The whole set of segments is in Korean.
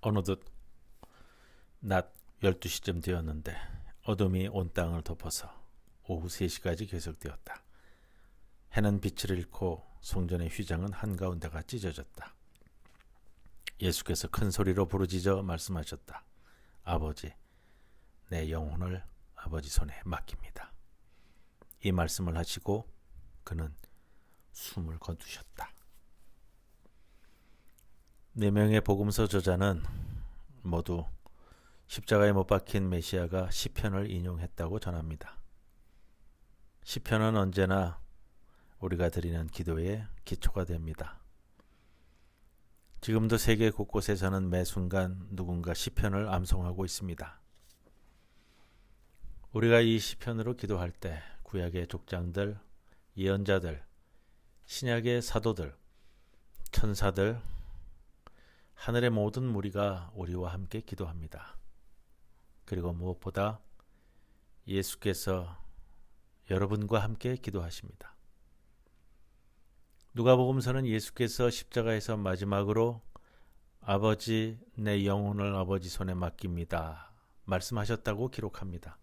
어느덧 낮 12시쯤 되었는데 어둠이 온 땅을 덮어서 오후 3시까지 계속되었다. 해는 빛을 잃고 성전의 휘장은 한가운데가 찢어졌다. 예수께서 큰 소리로 부르짖어 말씀하셨다. 아버지, 내 영혼을 아버지 손에 맡깁니다. 이 말씀을 하시고 그는 숨을 거두셨다. 4명의 복음서 저자는 모두 십자가에 못 박힌 메시아가 시편을 인용했다고 전합니다. 시편은 언제나 우리가 드리는 기도의 기초가 됩니다. 지금도 세계 곳곳에서는 매 순간 누군가 시편을 암송하고 있습니다. 우리가 이 시편으로 기도할 때 구약의 족장들, 예언자들, 신약의 사도들, 천사들, 하늘의 모든 무리가 우리와 함께 기도합니다. 그리고 무엇보다 예수께서 여러분과 함께 기도하십니다. 누가복음서는 예수께서 십자가에서 마지막으로 아버지, 내 영혼을 아버지 손에 맡깁니다 말씀하셨다고 기록합니다.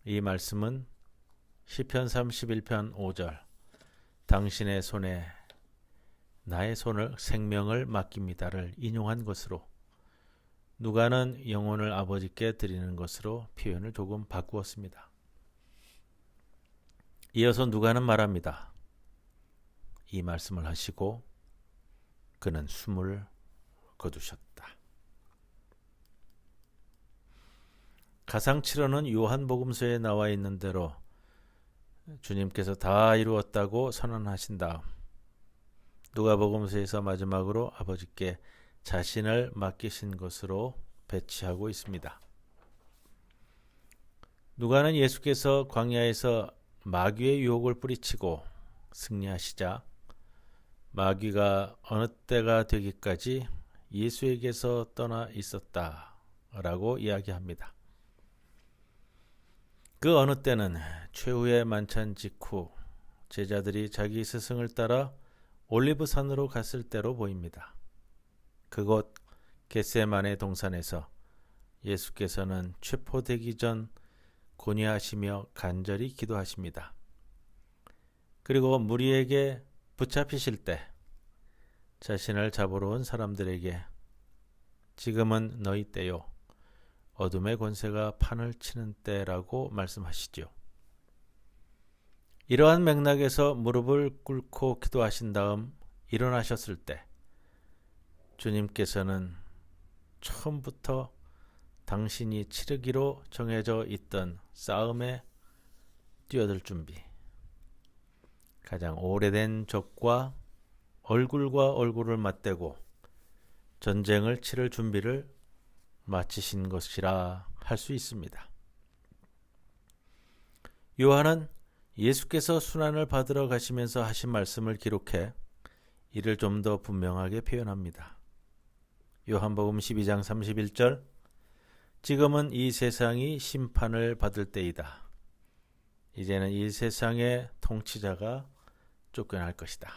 이 말씀은 시편 31편 5절 당신의 손에 나의 손을 생명을 맡깁니다를 인용한 것으로 누가는 영혼을 아버지께 드리는 것으로 표현을 조금 바꾸었습니다. 이어서 누가는 말합니다. 이 말씀을 하시고 그는 숨을 거두셨다. 가상치로는 요한복음서에 나와 있는 대로 주님께서 다 이루었다고 선언하신 다음 누가복음서에서 마지막으로 아버지께 자신을 맡기신 것으로 배치하고 있습니다. 누가는 예수께서 광야에서 마귀의 유혹을 뿌리치고 승리하시자 마귀가 어느 때가 되기까지 예수에게서 떠나 있었다라고 이야기합니다. 그 어느 때는 최후의 만찬 직후 제자들이 자기 스승을 따라 올리브산으로 갔을 때로 보입니다. 그곳 겟세마네 동산에서 예수께서는 체포되기 전 고뇌하시며 간절히 기도하십니다. 그리고 무리에게 붙잡히실 때 자신을 잡으러 온 사람들에게 지금은 너희 때요 어둠의 권세가 판을 치는 때라고 말씀하시죠. 이러한 맥락에서 무릎을 꿇고 기도하신 다음 일어나셨을 때 주님께서는 처음부터 당신이 치르기로 정해져 있던 싸움에 뛰어들 준비, 가장 오래된 적과 얼굴과 얼굴을 맞대고 전쟁을 치를 준비를 마치신 것이라 할 수 있습니다. 요한은 예수께서 순환을 받으러 가시면서 하신 말씀을 기록해 이를 좀 더 분명하게 표현합니다. 요한복음 12장 31절 지금은 이 세상이 심판을 받을 때이다. 이제는 이 세상의 통치자가 쫓겨날 것이다.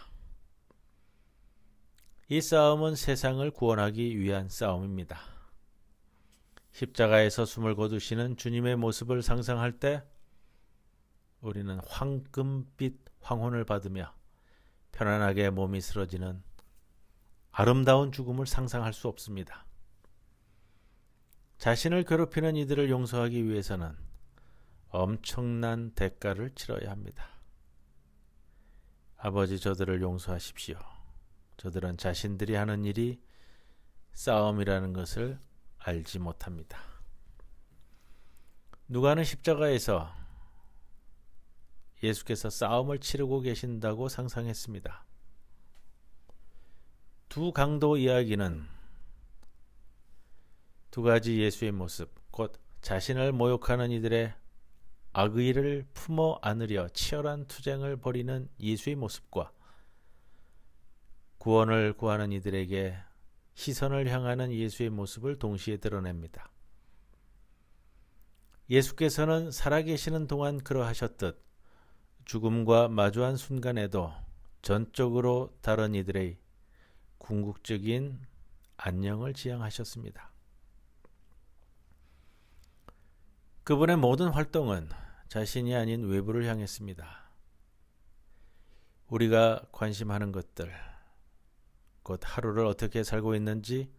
이 싸움은 세상을 구원하기 위한 싸움입니다. 십자가에서 숨을 거두시는 주님의 모습을 상상할 때 우리는 황금빛 황혼을 받으며 편안하게 몸이 쓰러지는 아름다운 죽음을 상상할 수 없습니다. 자신을 괴롭히는 이들을 용서하기 위해서는 엄청난 대가를 치러야 합니다. 아버지, 저들을 용서하십시오. 저들은 자신들이 하는 일이 싸움이라는 것을 알지 못합니다. 누가는 십자가에서 예수께서 싸움을 치르고 계신다고 상상했습니다. 두 강도 이야기는 두 가지 예수의 모습, 곧 자신을 모욕하는 이들의 악의를 품어 안으려 치열한 투쟁을 벌이는 예수의 모습과 구원을 구하는 이들에게 시선을 향하는 예수의 모습을 동시에 드러냅니다. 예수께서는 살아계시는 동안 그러하셨듯 죽음과 마주한 순간에도 전적으로 다른 이들의 궁극적인 안녕을 지향하셨습니다. 그분의 모든 활동은 자신이 아닌 외부를 향했습니다. 우리가 관심하는 것들, 곧 하루를 어떻게 살고 있는지,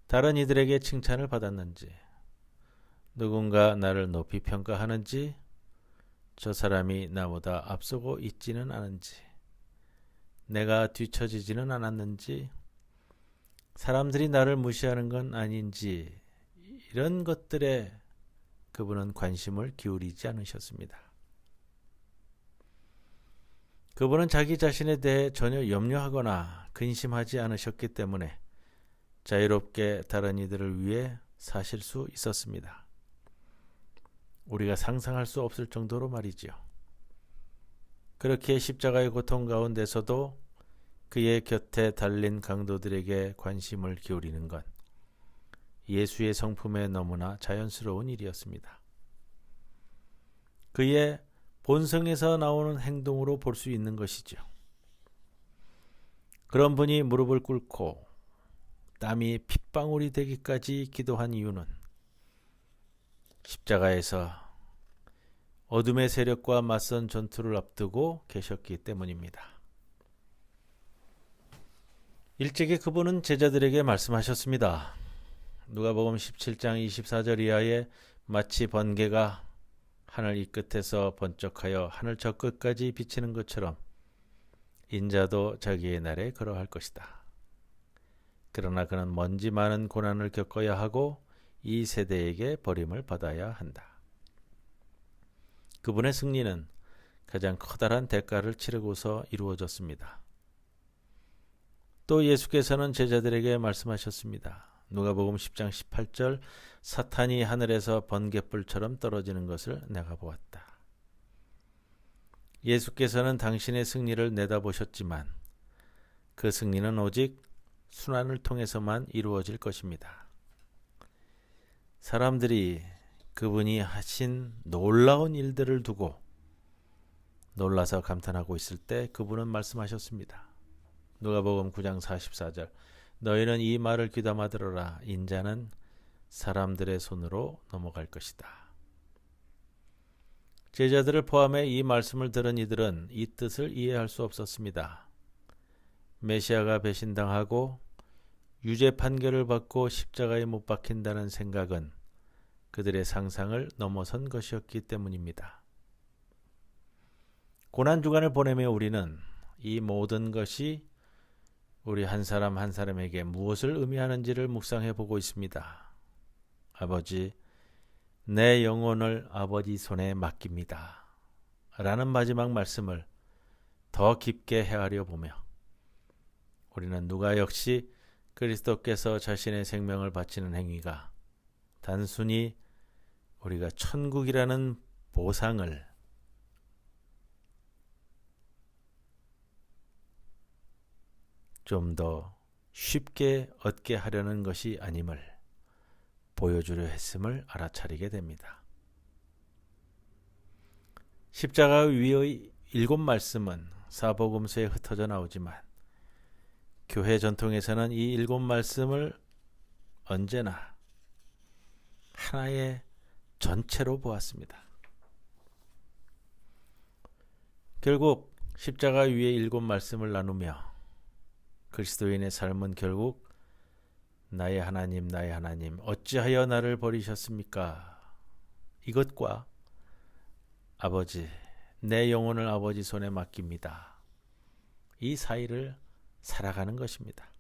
다른 이들에게 칭찬을 받았는지, 누군가 나를 높이 평가하는지, 저 사람이 나보다 앞서고 있지는 않은지, 내가 뒤처지지는 않았는지, 사람들이 나를 무시하는 건 아닌지, 이런 것들에 그분은 관심을 기울이지 않으셨습니다. 그분은 자기 자신에 대해 전혀 염려하거나 근심하지 않으셨기 때문에 자유롭게 다른 이들을 위해 사실 수 있었습니다. 우리가 상상할 수 없을 정도로 말이지요. 그렇게 십자가의 고통 가운데서도 그의 곁에 달린 강도들에게 관심을 기울이는 건 예수의 성품에 너무나 자연스러운 일이었습니다. 그의 본성에서 나오는 행동으로 볼 수 있는 것이죠. 그런 분이 무릎을 꿇고 땀이 핏방울이 되기까지 기도한 이유는 십자가에서 어둠의 세력과 맞선 전투를 앞두고 계셨기 때문입니다. 일찍이 그분은 제자들에게 말씀하셨습니다. 누가복음 17장 24절 이하에 마치 번개가 하늘 이 끝에서 번쩍하여 하늘 저 끝까지 비치는 것처럼 인자도 자기의 날에 그러할 것이다. 그러나 그는 먼지 많은 고난을 겪어야 하고 이 세대에게 버림을 받아야 한다. 그분의 승리는 가장 커다란 대가를 치르고서 이루어졌습니다. 또 예수께서는 제자들에게 말씀하셨습니다. 누가복음 10장 18절 사탄이 하늘에서 번갯불처럼 떨어지는 것을 내가 보았다. 예수께서는 당신의 승리를 내다보셨지만 그 승리는 오직 순환을 통해서만 이루어질 것입니다. 사람들이 그분이 하신 놀라운 일들을 두고 놀라서 감탄하고 있을 때 그분은 말씀하셨습니다. 누가복음 9장 44절 너희는 이 말을 귀담아 들어라. 인자는 사람들의 손으로 넘어갈 것이다. 제자들을 포함해 이 말씀을 들은 이들은 이 뜻을 이해할 수 없었습니다. 메시아가 배신당하고 유죄 판결을 받고 십자가에 못 박힌다는 생각은 그들의 상상을 넘어선 것이었기 때문입니다. 고난주간을 보내며 우리는 이 모든 것이 우리 한 사람 한 사람에게 무엇을 의미하는지를 묵상해 보고 있습니다. 아버지, 내 영혼을 아버지 손에 맡깁니다. 라는 마지막 말씀을 더 깊게 헤아려 보며 우리는 누가 역시 그리스도께서 자신의 생명을 바치는 행위가 단순히 우리가 천국이라는 보상을 좀 더 쉽게 얻게 하려는 것이 아님을 보여주려 했음을 알아차리게 됩니다. 십자가 위의 7 말씀은 사복음서에 흩어져 나오지만 교회 전통에서는 이 7 말씀을 언제나 하나의 전체로 보았습니다. 결국 십자가 위에 7 말씀을 나누며 그리스도인의 삶은 결국 나의 하나님 나의 하나님 어찌하여 나를 버리셨습니까? 이것과 아버지 내 영혼을 아버지 손에 맡깁니다. 이 사이를 살아가는 것입니다.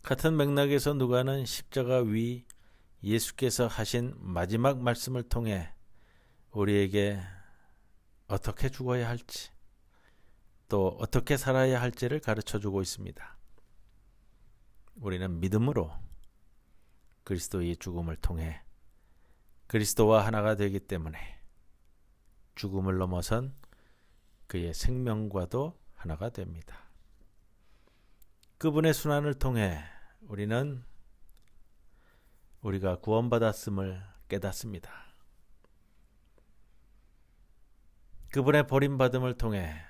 같은 맥락에서 누가는 십자가 위 예수께서 하신 마지막 말씀을 통해 우리에게 어떻게 죽어야 할지 또 어떻게 살아야 할지를 가르쳐주고 있습니다. 우리는 믿음으로 그리스도의 죽음을 통해 그리스도와 하나가 되기 때문에 죽음을 넘어선 그의 생명과도 하나가 됩니다. 그분의 순환을 통해 우리는 우리가 구원받았음을 깨닫습니다. 그분의 버림받음을 통해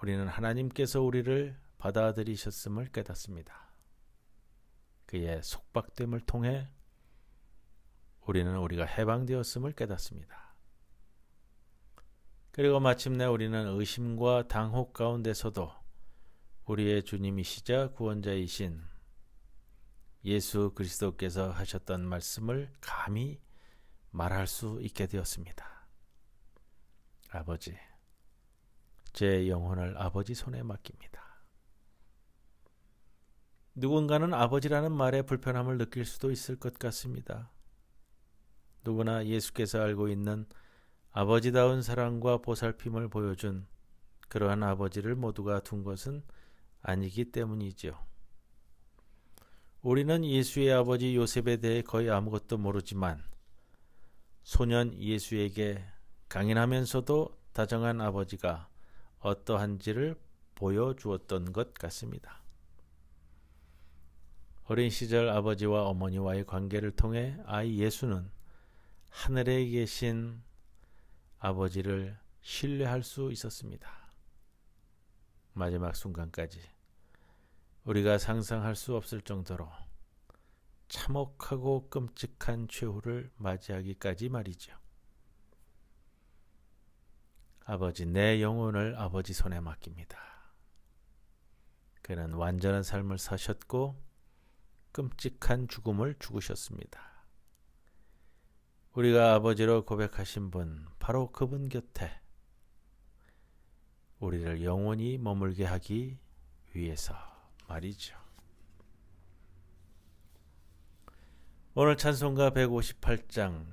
우리는 하나님께서 우리를 받아들이셨음을 깨닫습니다. 그의 속박됨을 통해 우리가 해방되었음을 깨닫습니다. 그리고 마침내 우리는 의심과 당혹 가운데서도 우리의 주님이시자 구원자이신 예수 그리스도께서 하셨던 말씀을 감히 말할 수 있게 되었습니다. 아버지, 제 영혼을 아버지 손에 맡깁니다. 누군가는 아버지라는 말에 불편함을 느낄 수도 있을 것 같습니다. 누구나 예수께서 알고 있는 아버지다운 사랑과 보살핌을 보여준 그러한 아버지를 모두가 둔 것은 아니기 때문이지요. 우리는 예수의 아버지 요셉에 대해 거의 아무것도 모르지만 소년 예수에게 강인하면서도 다정한 아버지가 어떠한지를 보여주었던 것 같습니다. 어린 시절 아버지와 어머니와의 관계를 통해 아이 예수는 하늘에 계신 아버지를 신뢰할 수 있었습니다. 마지막 순간까지 우리가 상상할 수 없을 정도로 참혹하고 끔찍한 최후를 맞이하기까지 말이죠. 아버지, 내 영혼을 아버지 손에 맡깁니다. 그는 완전한 삶을 사셨고 끔찍한 죽음을 죽으셨습니다. 우리가 아버지로 고백하신 분, 바로 그분 곁에 우리를 영원히 머물게 하기 위해서 말이죠. 오늘 찬송가 158장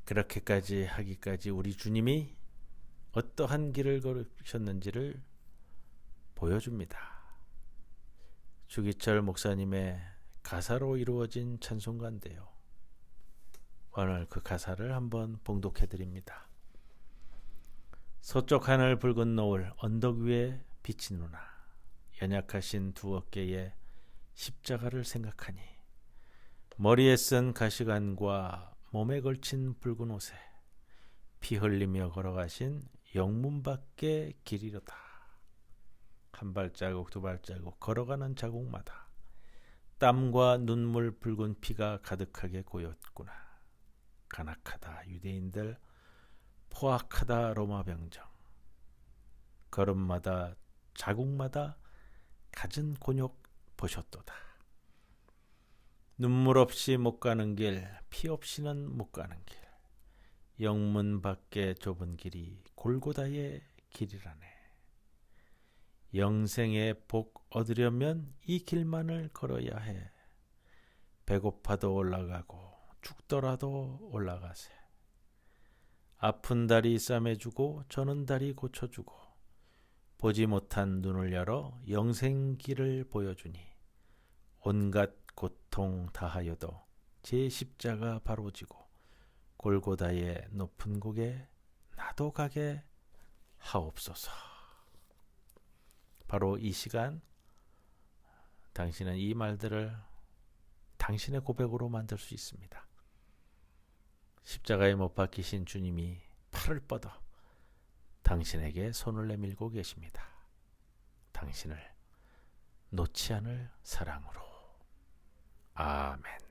그렇게까지 하기까지 우리 주님이 어떠한 길을 걸으셨는지를 보여줍니다. 주기철 목사님의 가사로 이루어진 찬송가인데요. 오늘 그 가사를 한번 봉독해 드립니다. 서쪽 하늘 붉은 노을 언덕 위에 비치누나 연약하신 두 어깨에 십자가를 생각하니 머리에 쓴 가시관과 몸에 걸친 붉은 옷에 피 흘리며 걸어가신 영문밖에 길이로다. 한 발자국 두 발자국 걸어가는 자국마다 땀과 눈물 붉은 피가 가득하게 고였구나. 간악하다 유대인들, 포악하다 로마 병정. 걸음마다 자국마다 갖은 곤욕 보셨도다. 눈물 없이 못 가는 길, 피 없이는 못 가는 길. 영문 밖에 좁은 길이 골고다의 길이라네. 영생의 복 얻으려면 이 길만을 걸어야 해. 배고파도 올라가고 죽더라도 올라가세. 아픈 다리 싸매주고 저는 다리 고쳐주고 보지 못한 눈을 열어 영생길을 보여주니 온갖 고통 다하여도 제 십자가 바로 지고 골고다의 높은 곳에 나도 가게 하옵소서. 바로 이 시간 당신은 이 말들을 당신의 고백으로 만들 수 있습니다. 십자가에 못 박히신 주님이 팔을 뻗어 당신에게 손을 내밀고 계십니다. 당신을 놓지 않을 사랑으로. 아멘.